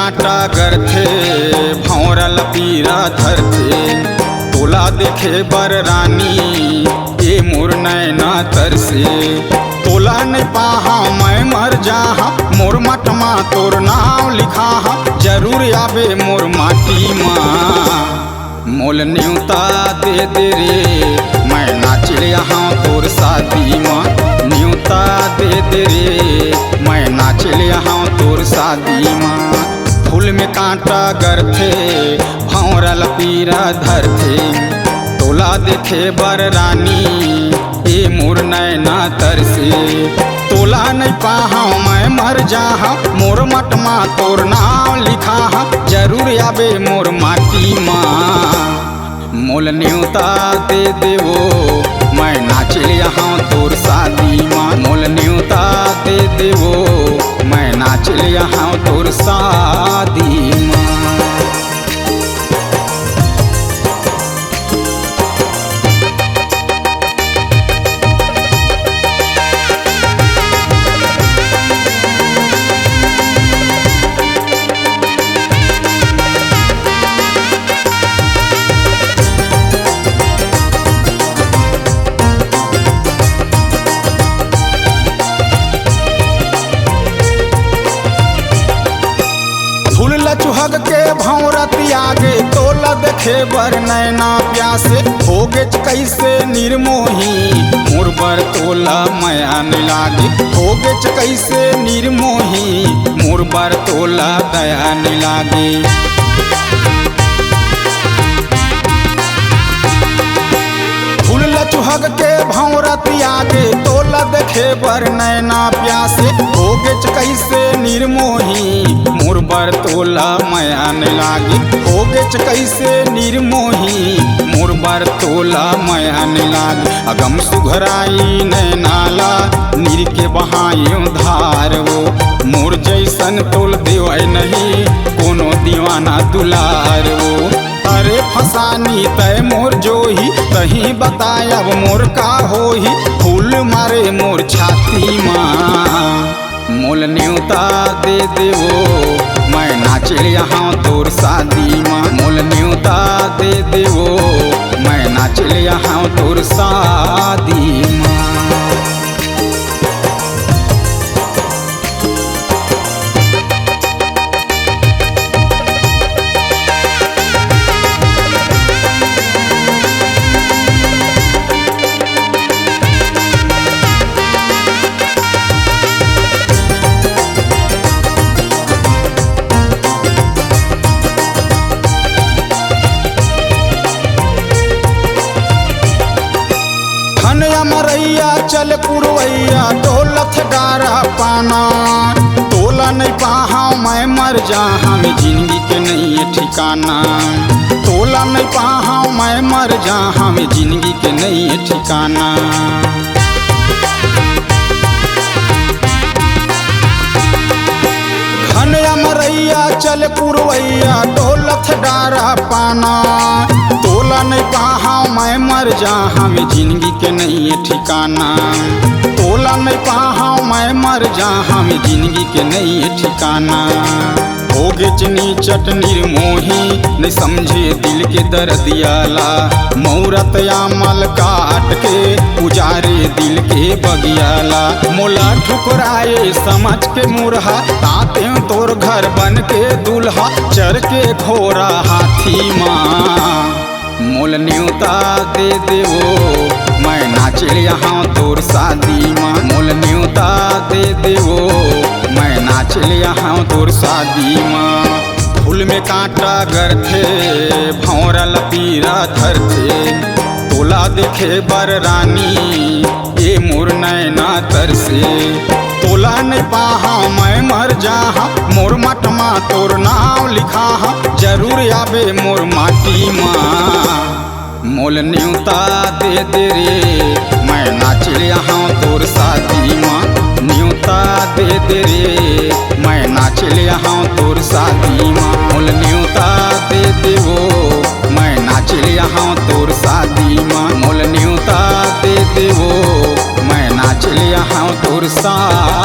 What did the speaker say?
कांटा गरथे भौरल पीरा धरथे। तोला देखे बर रानी ये मोर नैना तरसे। तोला नहीं पाहा मैं मर जाहा मोर मटमा तोर नाम लिखा जरूर आवे मोर माटी माँ। मोल न्यूता दे दे रे मैं नाचे यहाँ तोर शादी माँ। न्यूता दे दे रे मैं नाचे यहाँ तोर शादी माँ। फूल में कांटा गरथे भौरल पीरा धरथे। तोला देखे बर रानी ये मोर नैना तरसे। तोला नहीं पाहा मैं मर जाहा मोर मटमा तोर नाम लिखा जरूर आवे मोर माटी माँ। मोल न्यूता दे देवो मैं नाचे यहाँ तोर शादी माँ। मोल न्यूता दे देवो मैं नाचे यहाँ तोर शादी माँ। चुहग के भौरती आगे तोला देखे बर नैना प्यासे। होगे कैसे निर्मोही मोर बर तोला माया न लागे। होगे कैसे निर्मोही मोर बर तोला दया न लागे। चुहग के भौरती आगे तोला देखे बर नैना प्यासे। होगे कैसे निर्मोही मोर बर तोला माया न लागे। होगे कैसे निर्मोही मोर बर तोला माया न लागे। अगम सुघराई नैनाला नीर के बहायूं धार वो। मोर जैसन तोल देव नहीं कोनो दीवाना दुलार वो। अरे फसानी तय मोर जोही तही बतायब मोर का होही। फूल मारे मोर छाती माँ। मोल न्यूता दे देवो मैं नाचे यहाँ तोर शादी माँ। मोल न्यूता दे देवो मैं नाचे यहाँ तोर शादी माँ। मरैया चल पुरवैया दौलत डारा पाना। तोला नहीं पाहा मैं मर जाहा में जिंदगी के नहीं है ठिकाना। तोला नहीं पाहा मैं मर जाहा में जिंदगी के नहीं है ठिकाना। घनया मरैया चल पुरवैया दौलत डारा पाना। तोला नहीं पाहा मैं मर जाहा में जिंदगी के नहीं है ठिकाना। तोला नहीं पाहा मैं मर जाहा में जिंदगी के नहीं है ठिकाना। होगे चनी चट निर्मोही नहीं समझे दिल के दर्दियाला। मौरत यामल काट के उजारे दिल के बगियाला। मोला ठुकराए समझ के मुरहा ताते तोर घर बन के दूल्हा। चर के घोरा हाथी माँ। मोल न्यूता दे देवो मैं नाचे यहाँ तोर शादी माँ। मोल न्यूता दे देवो मैं नाचे यहाँ तोर शादी माँ। फूल में कांटा गरथे भौरल पीरा धरथे। तोला देखे बर रानी ये मोर नैना तरसे। तोला नहीं पाहा मैं मर जाहा मोर मटमा तोर नाम लिखा जरूर आवे मोर माटी माँ। मोल न्यूता दे दे रे मैं नाचे यहाँ तोर शादी माँ। न्यूता दे दे रे मैं नाचे यहाँ तोर शादी माँ। मोल न्यूता दे देवो मैं नाचे यहाँ तोर शादी माँ। मोल न्यूता दे देवो मैं नाचे यहाँ तोर शादी।